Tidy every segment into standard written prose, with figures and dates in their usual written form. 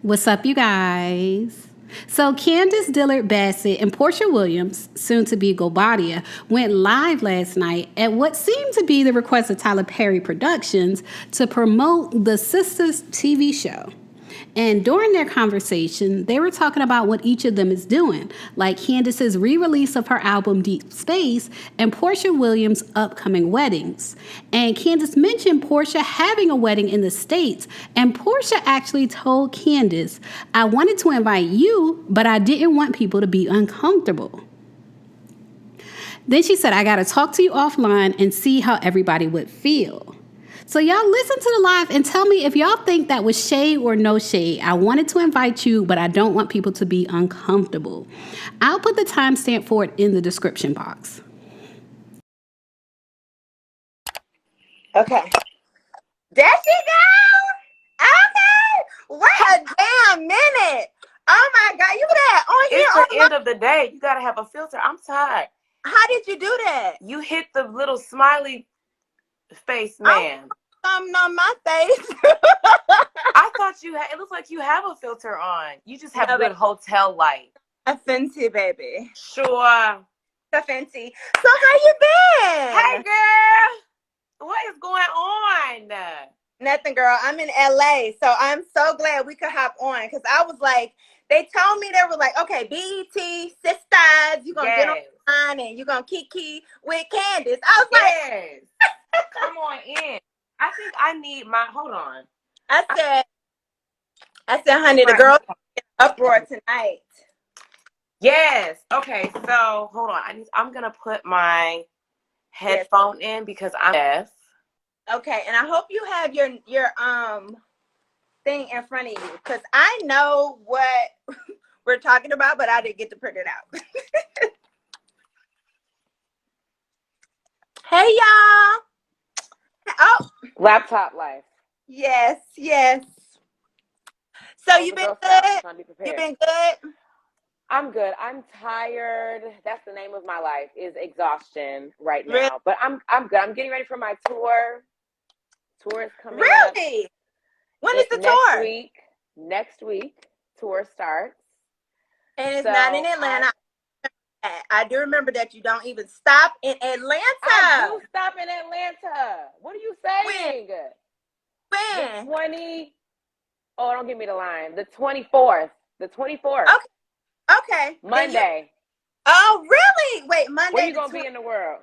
What's up, you guys? So, Candiace, Dillard, Bassett, and Porsha Williams, soon to be Gobadia, went live last night at what seemed to be the request of Tyler Perry Productions to promote the Sisters TV show. And during their conversation, they were talking about what each of them is doing, like Candiace's re-release of her album Deep Space and Porsha Williams' upcoming weddings. And Candiace mentioned Porsha having a wedding in the States, and Porsha actually told Candiace, "I wanted to invite you, but I didn't want people to be uncomfortable." Then she said, "I got to talk to you offline and see how everybody would feel." So y'all listen to the live and tell me if y'all think that was shade or no shade. I wanted to invite you, but I don't want people to be uncomfortable. I'll put the timestamp for it in the description box. Okay. There she goes. Okay. Wait a damn minute. Oh my God, you that on here? It's the end of the day. You gotta have a filter. I'm tired. How did you do that? You hit the little smiley face man. Something on my face. I thought you had. It looks like you have a filter on. You just have good hotel light. A fancy baby. Sure. A fancy. So how you been? Hey girl, what is going on? Nothing, girl. I'm in LA, so I'm so glad we could hop on because I was like, they told me they were like, okay, BET sisters, you gonna get on and you gonna kiki with Candiace. I was like, come on in. I think I need my. Hold on. I said, honey, the girls uproar tonight. Yes. Okay. So hold on. I'm gonna put my headphone in because I'm deaf. Okay, and I hope you have your thing in front of you because I know what we're talking about, but I didn't get to print it out. Hey y'all. Oh, laptop life. Yes. So you've been good? You've been good? I'm good. I'm tired. That's the name of my life, is exhaustion right now. Really? But I'm good. I'm getting ready for my tour. Tour is coming up. Really? When is the tour? Next week, tour starts. And it's not in Atlanta. I do remember that you don't even stop in Atlanta. I do stop in Atlanta. What are you saying? When? The 20. Oh, don't give me the line. The 24th. The 24th. Okay. Monday. Oh, really? Wait, Monday. Where you gonna be in the world?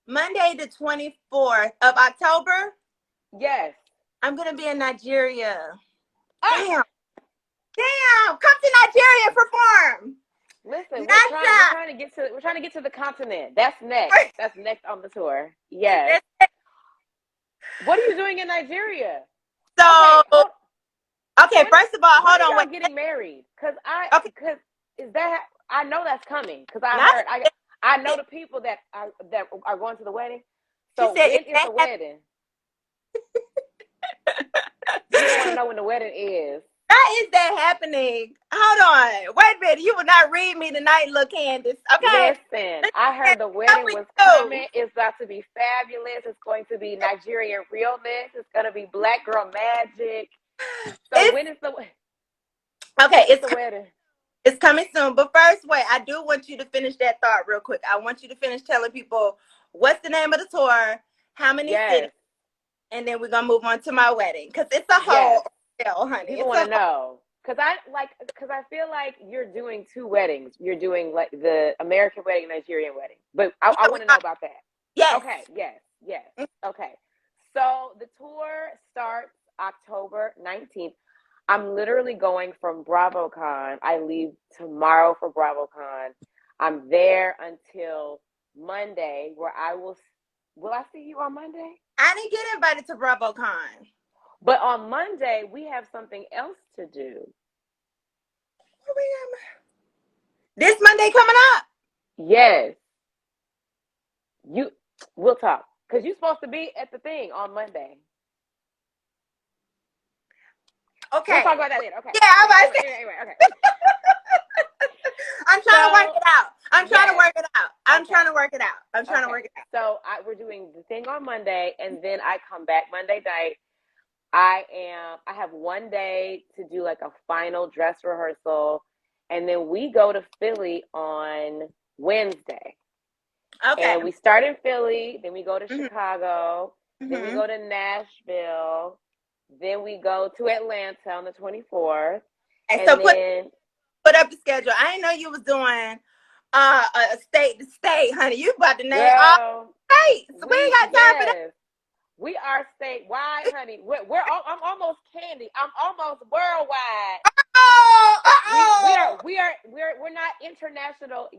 Monday the 24th of October? Yes. I'm gonna be in Nigeria. Damn. Come to Nigeria and perform. Listen, we're trying to get to the continent. That's next. That's next on the tour. Yes. What are you doing in Nigeria? So okay, first of all, hold on. When getting married? Because I know that's coming. Because I know the people that are going to the wedding. So when is the wedding? You don't want to know when the wedding is. How is that happening? Hold on. Wait a minute. You will not read me tonight, little Candiace. Okay. Listen, I heard the wedding was coming. It's about to be fabulous. It's going to be Nigerian realness. It's going to be Black girl magic. So when is the wedding? Okay, it's the wedding. It's coming soon. But first, wait, I do want you to finish that thought real quick. I want you to finish telling people what's the name of the tour, how many cities, and then we're going to move on to my wedding. Because it's a whole honey. People want to know. Because I feel like you're doing two weddings. You're doing like the American wedding and Nigerian wedding. But I want to know about that. Yes. Okay, yes. Okay. So the tour starts October 19th. I'm literally going from BravoCon. I leave tomorrow for BravoCon. I'm there until Monday, where will I see you on Monday? I didn't get invited to BravoCon. But on Monday, we have something else to do. This Monday coming up? Yes. We'll talk. Because you're supposed to be at the thing on Monday. Okay. We'll talk about that later. Okay. Yeah, I'm about to say. Anyway, okay. I'm trying to work it out. I'm trying to work it out. So we're doing the thing on Monday, and then I come back Monday night. I have one day to do like a final dress rehearsal, and then we go to Philly on Wednesday. Okay. And we start in Philly, then we go to Mhm. Chicago, then we Mhm. go to Nashville, then we go to Atlanta on the 24th. And And so then put up the schedule. I didn't know you was doing a state to state, honey. You about to name all girl, states. We ain't got time for that. yes. We are statewide, honey. I'm almost Candy. I'm almost worldwide. We're not international.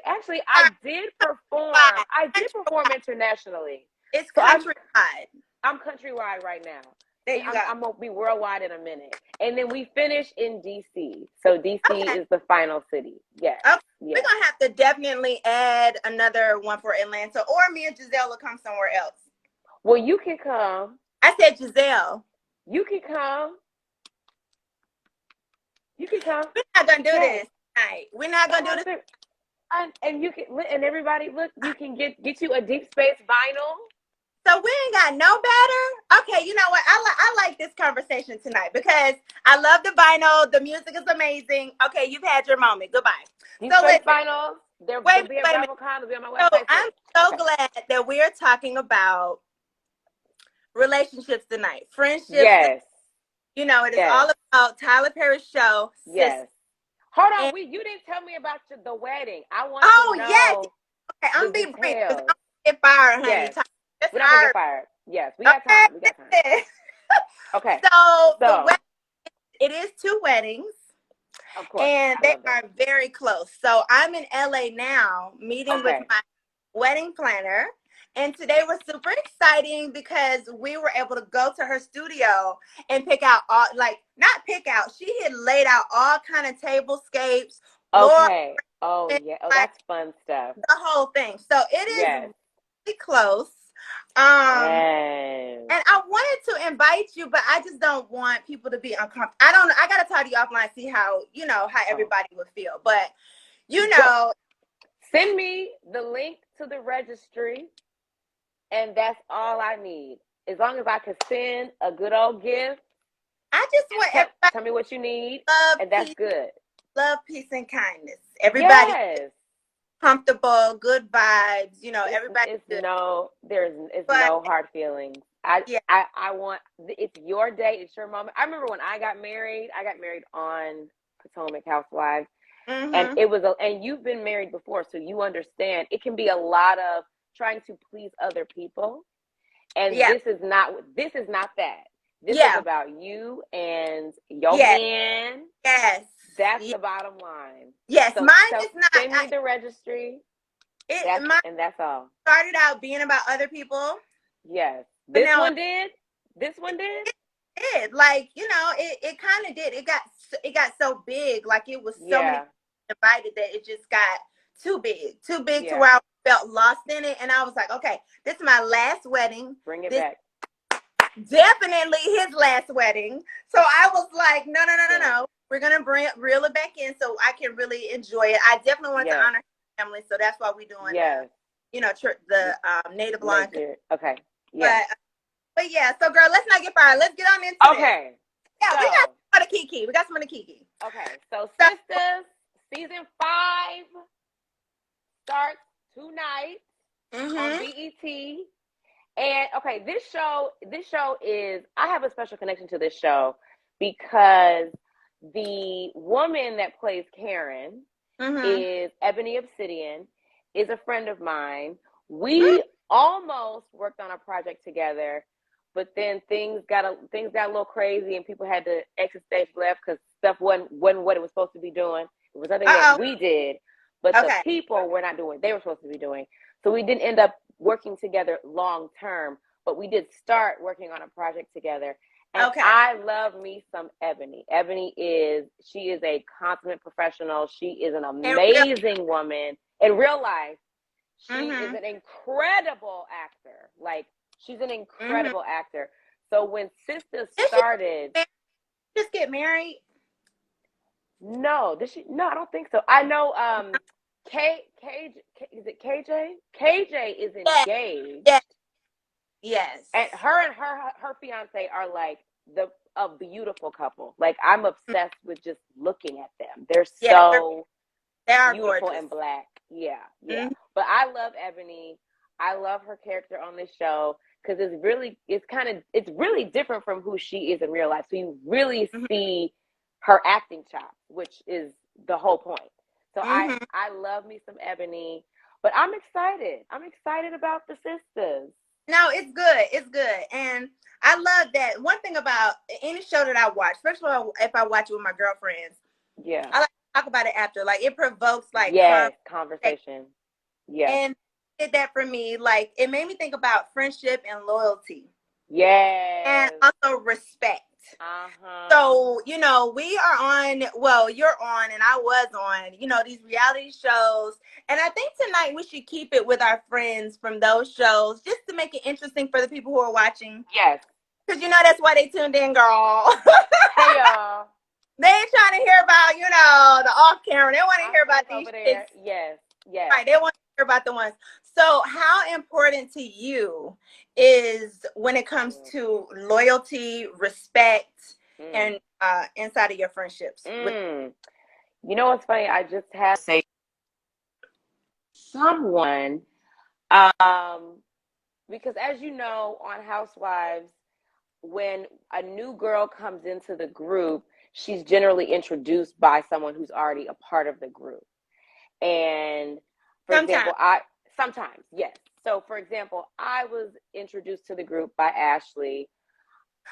Actually, I did perform. I did perform internationally. It's So countrywide. I'm countrywide right now. There you go. I'm gonna be worldwide in a minute, and then we finish in DC. So DC is the final city. Yes. Okay. Yes. We're gonna have to definitely add another one for Atlanta, or me and Giselle will come somewhere else. Well, you can come. I said Giselle. You can come. You can come. We're not gonna do this tonight. We're not gonna do this. And you can, and everybody, look, you can get you a Deep Space vinyl. So we ain't got no better. Okay, you know what? I like this conversation tonight because I love the vinyl. The music is amazing. Okay, you've had your moment. Goodbye. Deep Space vinyls. They'll be at BravoCon. They'll be on my website. So I'm so glad that we're talking about relationships tonight, friendships. Yes. You know, it is all about Tyler Perry's show. Yes. Hold on, you didn't tell me about the wedding. I want to know. Yes. Okay, I'm being brief because I'm get fired, honey. Yes. We're not gonna get fired. Yes, we got time. We got time. Okay. So the wedding, it is 2 weddings. Of course. And they are very close. So I'm in LA now, meeting with my wedding planner. And today was super exciting because we were able to go to her studio and pick out all, not pick out, she had laid out all kind of tablescapes. Okay. Oh, yeah. Oh, that's fun stuff. The whole thing. So it is really close. And I wanted to invite you, but I just don't want people to be uncomfortable. I got to talk to you offline, see how, how everybody would feel. But, send me the link to the registry. And that's all I need. As long as I can send a good old gift. I just want everybody. Tell me what you need. And that's good. Love, peace, and kindness. Everybody comfortable, good vibes. Everybody. It's no hard feelings. I want, it's your day. It's your moment. I remember when I got married on Potomac Housewives. Mm-hmm. And and you've been married before, so you understand. It can be a lot of trying to please other people, and this is not that. This is about you and your man. Yes, that's the bottom line. Yes, so, mine is not. Send me the registry. And that's all. Started out being about other people. Yes, this one did. This one did. It did. It kind of did. It got so big. It was so many invited that it just got too big to where I felt lost in it. And I was like, okay, this is my last wedding. Bring it back. Definitely his last wedding. So I was like, no. We're going to reel it back in so I can really enjoy it. I definitely want to honor his family. So that's why we're doing, the native line. Okay. Yeah. But yeah, so girl, let's not get fired. Let's get on into it. Yeah, we got some of the Kiki. Okay. So Sisters, season 5 starts tonight on BET. And this show is, I have a special connection to this show because the woman that plays Karen is Ebony Obsidian, is a friend of mine. We almost worked on a project together, but then things got a little crazy and people had to exit stage left because stuff wasn't what it was supposed to be doing. It was nothing that we did, but the people were not doing what they were supposed to be doing. So we didn't end up working together long term, but we did start working on a project together. And I love me some Ebony. She is a consummate professional. She is an amazing woman. In real life, she is an incredible actor. She's an incredible actor. So when Sisters started... Just get married? No. Did she? No, I don't think so. I know is it KJ? KJ is engaged. Yes. Yes. And her fiance are like a beautiful couple. Like, I'm obsessed with just looking at them. They're so they are beautiful gorgeous. and black. Yeah. Mm-hmm. But I love Ebony. I love her character on this show because it's really different from who she is in real life. So you really Mm-hmm. see her acting chops, which is the whole point. So Mm-hmm. I love me some Ebony, but I'm excited. I'm excited about the sisters. No, it's good. It's good. And I love that. One thing about any show that I watch, first of all, if I watch it with my girlfriends, Yeah. I like to talk about it after. Like, it provokes like conversation. Yeah. And it did that for me. Like, it made me think about friendship and loyalty. Yes. And also respect. So, you know, we are on, well, you're on and I was on, you know, these reality shows. And I think tonight we should keep it with our friends from those shows just to make it interesting for the people who are watching. Yes. Because, you know, that's why they tuned in, girl. Hey, y'all. They ain't trying to hear about, you know, the off camera. They want to hear about these there. Yes. Right. They want to hear about the ones. So how important to you is when it comes to loyalty, respect, and inside of your friendships? You know what's funny? I just had to say someone, because as you know, on Housewives, when a new girl comes into the group, she's generally introduced by someone who's already a part of the group. And for example, sometimes, yes. So for example, I was introduced to the group by Ashley.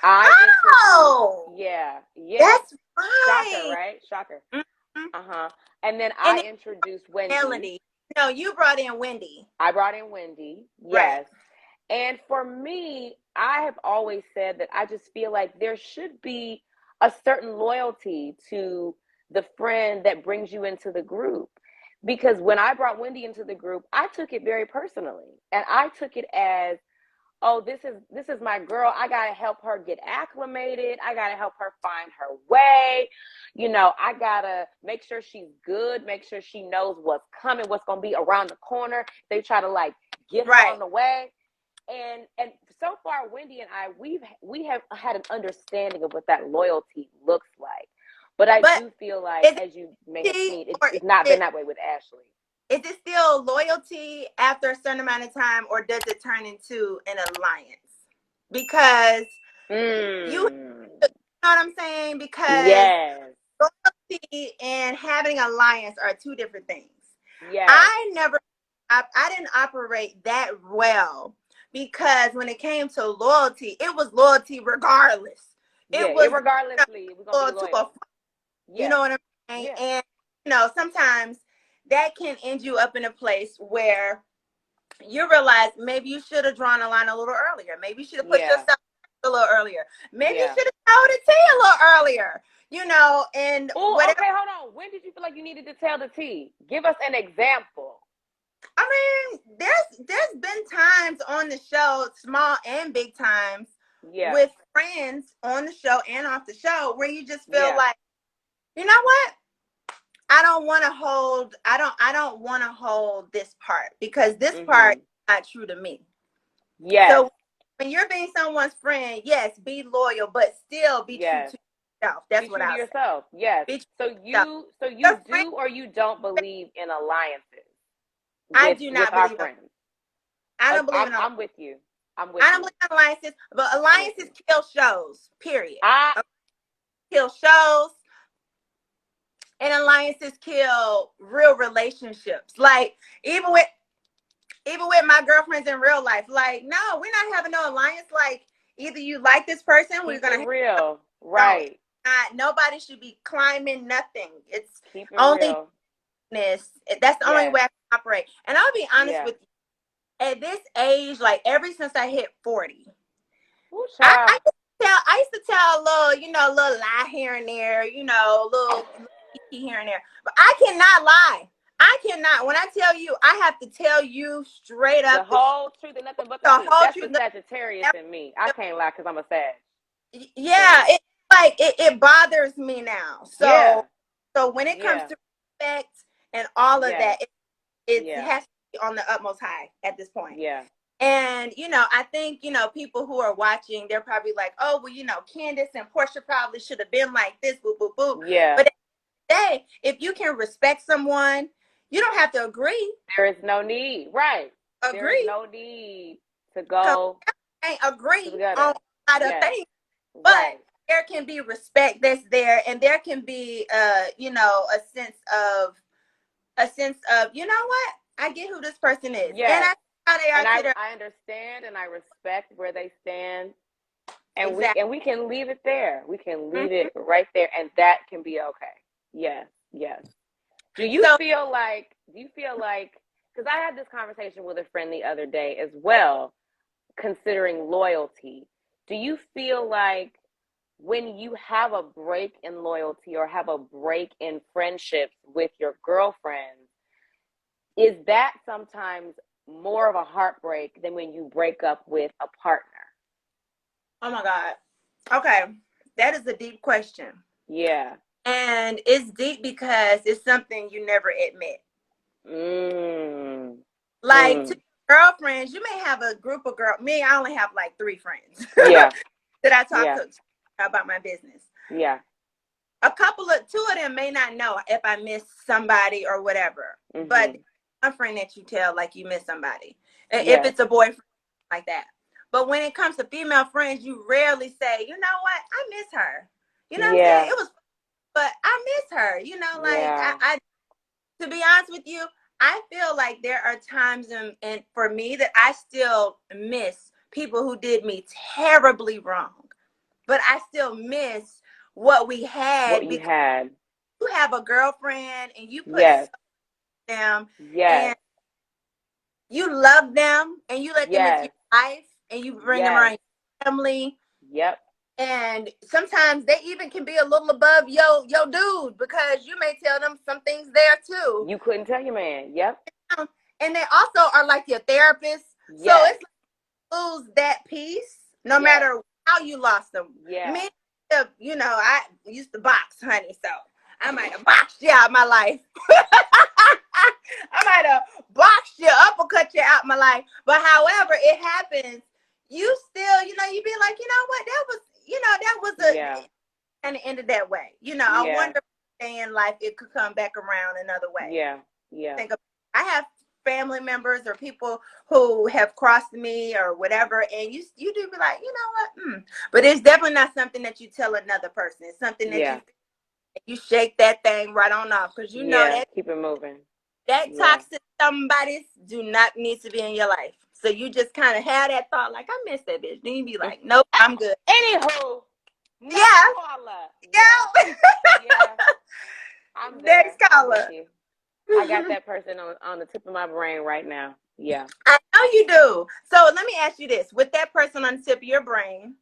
Yeah. That's right. Shocker. Mm-hmm. And then I introduced Wendy. Melody. No, you brought in Wendy. I brought in Wendy. Yes. Right. And for me, I have always said that I just feel like there should be a certain loyalty to the friend that brings you into the group. Because when I brought Wendy into the group, I took it very personally. And I took it as, oh, this is my girl. I got to help her get acclimated. I got to help her find her way. You know, I got to make sure she's good, make sure she knows what's coming, what's going to be around the corner. They try to like get her on the way. And so far, Wendy and I, we have had an understanding of what that loyalty looks like. But I do feel like, as you may have seen, it's not been that way with Ashley. Is it still loyalty after a certain amount of time, or does it turn into an alliance? Because you know what I'm saying? Because loyalty and having alliance are two different things. Yes. I didn't operate that well, because when it came to loyalty, it was loyalty regardless. It was irregardlessly, we're gonna be loyal. You know what I'm saying? Yeah. And you know, sometimes that can end you up in a place where you realize maybe you should have drawn a line a little earlier. Maybe you should have put yourself a little earlier. Maybe you should have told the tea a little earlier. You know, and okay, hold on. When did you feel like you needed to tell the tea? Give us an example. I mean, there's been times on the show, small and big times, with friends on the show and off the show, where you just feel like, you know what? I don't want to hold this part, because this part is not true to me. Yes. So when you're being someone's friend, yes, be loyal, but still be true to yourself. That's what I say. Yourself. Yes. So you do or you don't believe in alliances? I do not believe in friends. I don't believe in I'm with you. I don't believe in alliances, but alliances kill shows, period. Kill shows. And alliances kill real relationships. Like, even with my girlfriends in real life, like, no, we're not having no alliance. Like, either you like this person, we're gonna real, right? Nobody should be climbing nothing. It's keep it only real. That's the only way I can operate. And I'll be honest with you. At this age, like ever since I hit 40, I used to tell a little lie here and there, little here and there. But I cannot lie. I cannot. When I tell you, I have to tell you straight up the whole truth and nothing but the truth. That's the Sagittarius in me. I can't lie because I'm a Sag. Yeah, it bothers me now. So when it comes to respect and all of that, it has to be on the utmost high at this point. Yeah. And, I think, people who are watching, they're probably like, oh, well, Candiace and Porsha probably should have been like this, boo, boo, boo. Yeah. But at the end of the day, if you can respect someone, you don't have to agree. There is no need. Right. Agree. There is no need to go. Can't agree together. on a lot of things. But there can be respect that's there, and there can be, a sense of, you know what? I get who this person is. Yes. And I how they are. And I understand and I respect where they stand. And we can leave it there. We can leave it right there, and that can be okay. Yes, yes. Do you feel like, because I had this conversation with a friend the other day as well, considering loyalty. Do you feel like when you have a break in loyalty or have a break in friendships with your girlfriends, is that sometimes more of a heartbreak than when you break up with a partner? Oh my God. Okay. That is a deep question. Yeah. And it's deep because it's something you never admit. Like to girlfriends, you may have a group of girls. Me, I only have like 3 friends. Yeah. that I talk to about my business. Yeah. 2 of them may not know if I miss somebody or whatever. But a friend that you tell like you miss somebody. If it's a boyfriend like that. But when it comes to female friends, you rarely say, you know what, I miss her. You know what I'm saying? It was, but I miss her. I to be honest with you, I feel like there are times and for me that I still miss people who did me terribly wrong. But I still miss what we had. What you had. You have a girlfriend and you put them and you love them and you let them into your life and you bring them around your family. Yep. And sometimes they even can be a little above your dude because you may tell them some things there too. You couldn't tell your man. Yep. And they also are like your therapist. So it's like lose that piece no matter how you lost them. Yeah. Me, I used to box, honey. So I might have boxed you out my life. I might have boxed you, uppercut you out my life. But however it happens, you still, you be like, you know what, that was and it ended that way. I wonder if day in life it could come back around another way. Yeah. Yeah. I have family members or people who have crossed me or whatever, and you do be like, you know what? But it's definitely not something that you tell another person. It's something that you shake that thing right on off because you know that keep it moving. That toxic somebody do not need to be in your life. So you just kind of have that thought, like, I miss that bitch. Then you be like, nope, I'm good. Anywho, I'm there. Next caller. I got that person on the tip of my brain right now. Yeah. I know you do. So let me ask you this. With that person on the tip of your brain,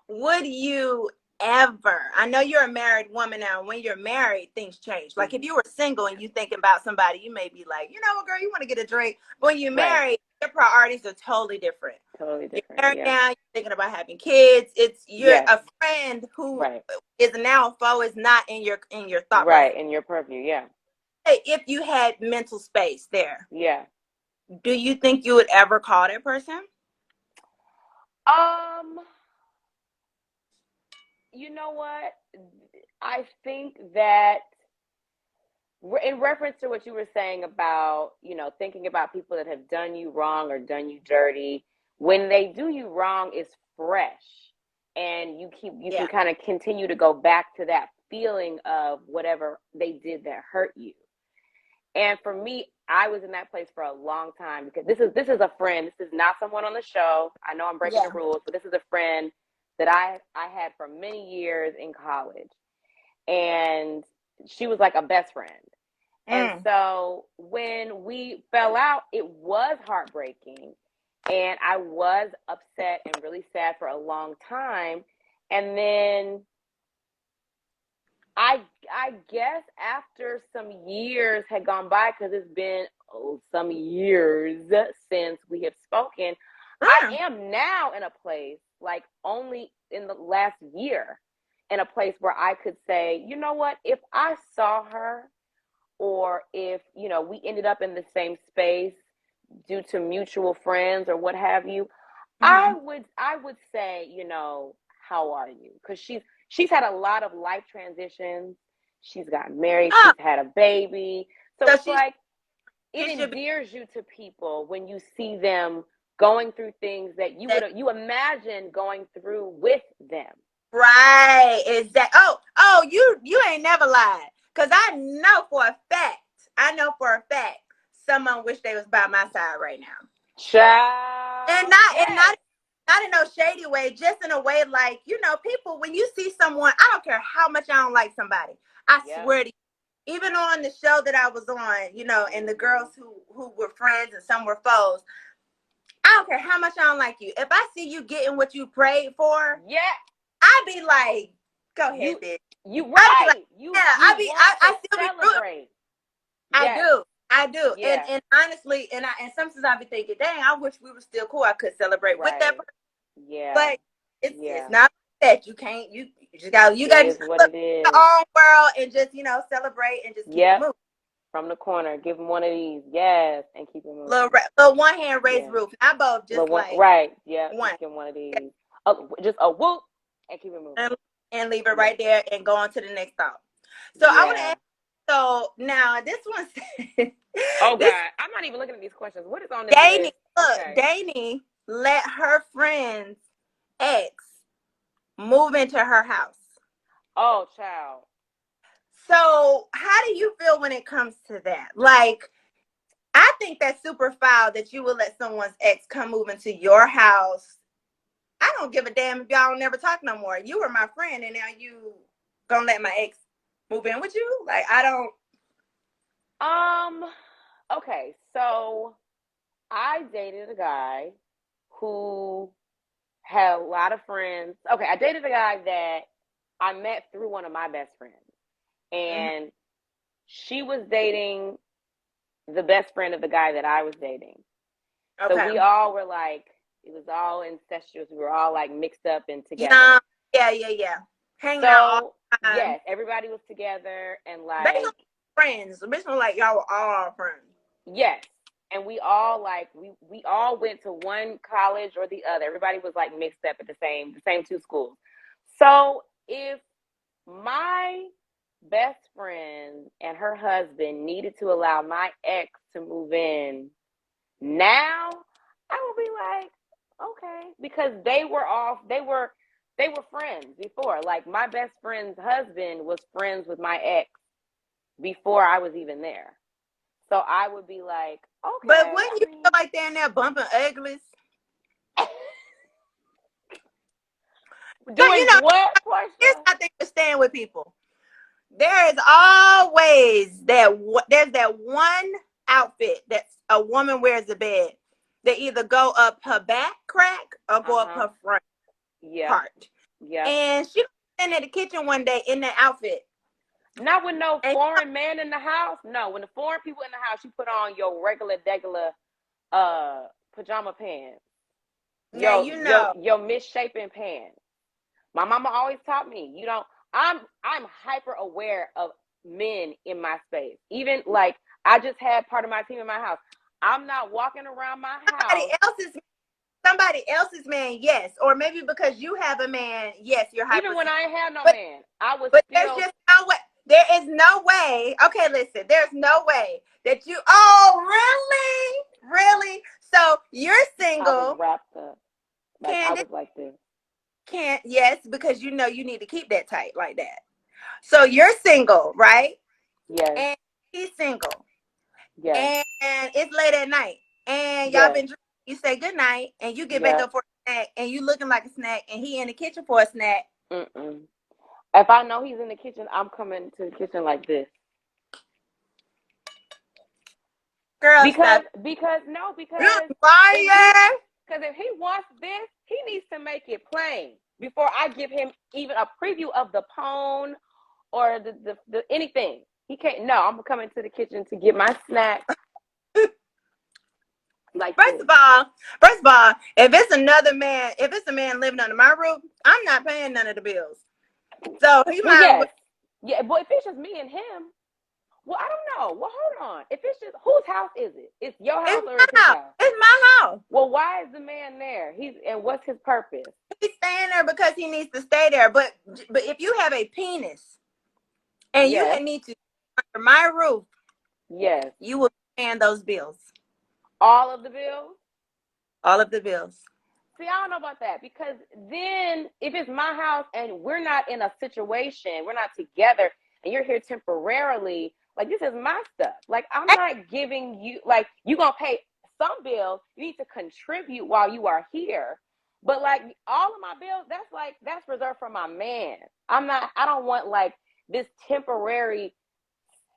would you ever, I know you're a married woman now, when you're married, things change. Like if you were single and you thinking about somebody, you may be like, you know what, girl, you want to get a drink. But when you're married, your priorities are totally different. Totally different. You're married now, you're thinking about having kids. You're a friend who is now a foe is not in your thought. Right, in your purview, yeah. If you had mental space there. Yeah. Do you think you would ever call that person? You know what? I think that in reference to what you were saying about, thinking about people that have done you wrong or done you dirty, when they do you wrong, it's fresh. And you can kind of continue to go back to that feeling of whatever they did that hurt you. And for me, I was in that place for a long time because this is a friend. This is not someone on the show. I know I'm breaking the rules, but this is a friend that I had for many years in college. And she was like a best friend. And so when we fell out, it was heartbreaking. And I was upset and really sad for a long time. And then I guess after some years had gone by, because it's been some years since we have spoken, I am now in a place, like only in the last year, in a place where I could say, you know what, if I saw her or if, we ended up in the same space, due to mutual friends or what have you, I would say, how are you? Because she's had a lot of life transitions. She's gotten married. She's had a baby. So it's like it endears you to people when you see them going through things that you imagine going through with them. Right. Exactly. Oh, you ain't never lied. Because I know for a fact, someone wish they was by my side right now. Child. And not in no shady way, just in a way like, people, when you see someone, I don't care how much I don't like somebody. I swear to you, even on the show that I was on, and the girls who were friends and some were foes, I don't care how much I don't like you. If I see you getting what you prayed for, I be like, go ahead, bitch. You right. Like, I still celebrate. I do. Yeah. And honestly, and sometimes I be thinking, dang, I wish we were still cool. I could celebrate with that person. Yeah. But it's not that you can't. You just got you got to what it is. Your own world and just celebrate and just keep it moving. From the corner, give them one of these, yes, and keep it moving. Little one hand raised roof, not both, just right, yeah, one. Just give one of these, just a whoop, and keep it moving, and leave it right there, and go on to the next thought. So I want to ask. So now this one says, oh God, I'm not even looking at these questions. What is on this list? Look, Danny let her friend's ex move into her house. Oh, child. So how do you feel when it comes to that? Like, I think that's super foul that you would let someone's ex come move into your house. I don't give a damn if y'all never talk no more. You were my friend, and now you gonna let my ex move in with you? Like, I don't. Okay, so I dated a guy who had a lot of friends. Okay, I dated a guy that I met through one of my best friends. And she was dating the best friend of the guy that I was dating. Okay. So we all were like, it was all incestuous. We were all like mixed up and together. Yeah. Hanging out all the time. Yes, everybody was together and like friends. Basically, like y'all were all friends. Yes. And we all like we all went to one college or the other. Everybody was like mixed up at the same two schools. So if my best friend and her husband needed to allow my ex to move in, now I would be like, okay, because they were friends before. Like, my best friend's husband was friends with my ex before I was even there. So I would be like, okay. But wouldn't you feel like they're in there bumping uglies? Doing what, Porsha? Here's how they stand with people. There is always there's that one outfit that a woman wears to bed. They either go up her back crack or go up her front part. Yeah. And she was sitting in the kitchen one day in that outfit. Not with no foreign man in the house. No, when the foreign people in the house, you put on your regular pajama pants. Your misshapen pants. My mama always taught me, I'm hyper aware of men in my space. Even like I just had part of my team in my house. I'm not walking around my house. Somebody else's man, yes. Or maybe because you have a man, yes, you're hyper. Even when I ain't have no man, I was but still. There's just no way. There is no way. Okay, listen. There's no way that you. Oh, really? So you're single. I was wrapped up. Like, I was like this. Yes, because you need to keep that tight like that. So you're single, right? Yes. And he's single. Yes. And it's late at night. And y'all been drinking. You say good night, and you get back up for a snack, and you looking like a snack, and he in the kitchen for a snack. If I know he's in the kitchen, I'm coming to the kitchen like this. Girl, because liar. Because if he wants this, he needs to make it plain before I give him even a preview of the pone or the anything. He can't. No, I'm coming to the kitchen to get my snack. Like first of all, if it's a man living under my roof, I'm not paying none of the bills. So he might. Yeah, but if it's just me and him, Well, I don't know. Well, hold on. If it's just, whose house is it? It's your house It's or my it's his house. house? It's my house. Well, why is the man there? And what's his purpose? He's staying there because he needs to stay there. But if you have a penis and Yes. you need to under my roof, Yes. you will be paying those bills. All of the bills? All of the bills. See, I don't know about that, because then if it's my house and we're not in a situation, we're not together, and you're here temporarily, like, this is my stuff. Like, I'm not giving you, like, you're going to pay some bills. You need to contribute while you are here. But, like, all of my bills, that's reserved for my man. I don't want, like, this temporary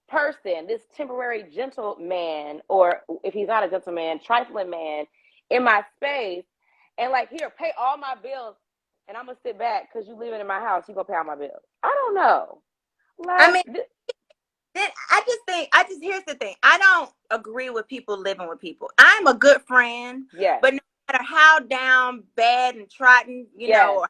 person, this temporary gentleman, or if he's not a gentleman, trifling man in my space, and like, here, pay all my bills, and I'm gonna sit back because you living in my house. You gonna pay all my bills? I don't know. Like, I mean, here's the thing. I don't agree with people living with people. I'm a good friend, yes, but no matter how down, bad, and trodden, you know,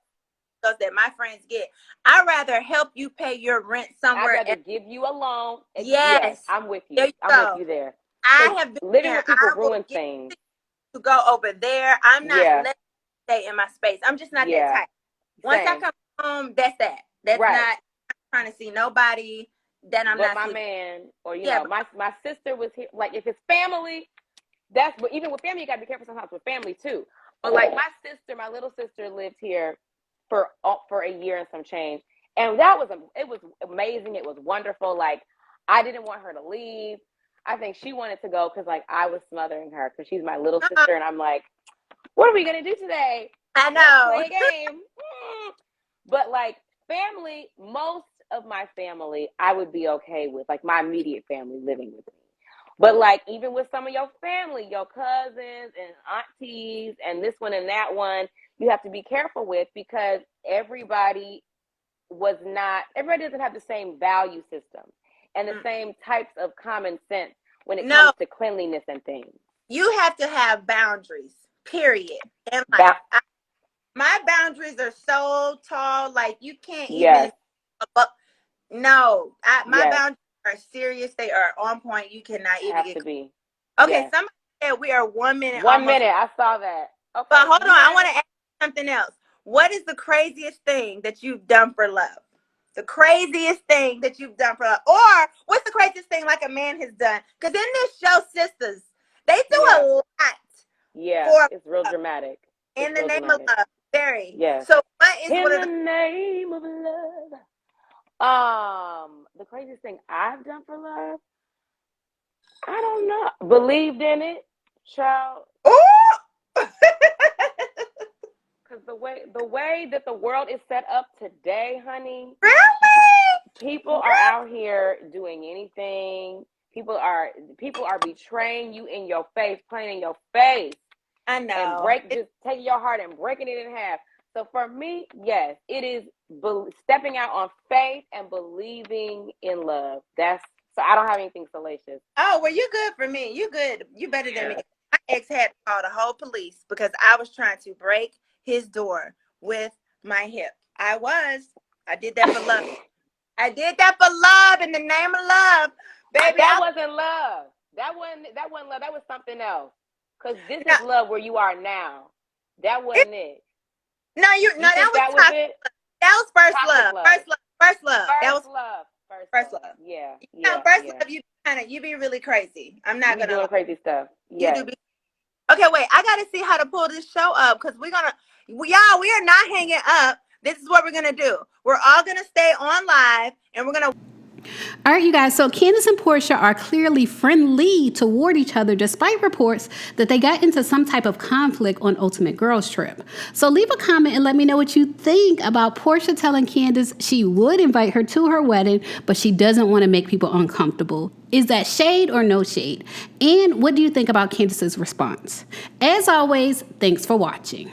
that my friends get, I'd rather help you pay your rent somewhere. I'd rather give you a loan. Yes, I'm with you. There you I'm go. with you there. I have been living there. with people I will ruins things. to go over there. I'm not letting stay in my space. I'm just not that type. Once I come home, that's that. That's not, I'm trying to see nobody. Then I'm but not my sleeping. man, or you know, my sister was here. Like, if it's family, but even with family, you gotta be careful sometimes with family too. But like, my little sister lived here for a year and some change, and it was amazing. It was wonderful. Like, I didn't want her to leave. I think she wanted to go because, like, I was smothering her because she's my little sister, and I'm like, what are we gonna do today? I know. Let's play a game. But like, family, most of my family, I would be okay with, like, my immediate family living with me. But like, even with some of your family, your cousins and aunties and this one and that one, you have to be careful with, because everybody doesn't have the same value system and the same types of common sense when it comes to cleanliness and things. You have to have boundaries, period. And my boundaries are so tall, like, you can't even. My boundaries are serious. They are on point. You cannot even have to be. Okay, somebody said we are 1 minute. 1 minute. I saw that. Okay, but hold on. I want to ask something else. What is the craziest thing that you've done for love? The craziest thing that you've done for love, or what's the craziest thing like a man has done? Because in this show, sisters, they do a lot. Yeah, it's real dramatic. In the name of love, very. Yes. So what is in the name of love? The craziest thing I've done for love, I don't know. Believed in it, child. Because the way that the world is set up today, honey. Really? People are out here doing anything. People are betraying you in your face, playing in your face. I know. And just taking your heart and breaking it in half. So for me, yes, it is stepping out on faith and believing in love. So I don't have anything salacious. Oh, well, you good for me. You good. You better than me. My ex had to call the whole police because I was trying to break his door with my hip. I did that for love. I did that for love, in the name of love. Baby, that wasn't love. That wasn't love. That was something else. Because this is love where you are now. That wasn't it. No, that was it. That was first love. First love. That was love. First love. Yeah. First love, you be really crazy. I'm not gonna doing crazy stuff. Yeah. Okay, wait. I gotta see how to pull this show up because we are not hanging up. This is what we're gonna do. We're all gonna stay on live, and we're gonna. All right, you guys. So Candiace and Porsha are clearly friendly toward each other, despite reports that they got into some type of conflict on Ultimate Girls Trip. So leave a comment and let me know what you think about Porsha telling Candiace she would invite her to her wedding, but she doesn't want to make people uncomfortable. Is that shade or no shade? And what do you think about Candiace's response? As always, thanks for watching.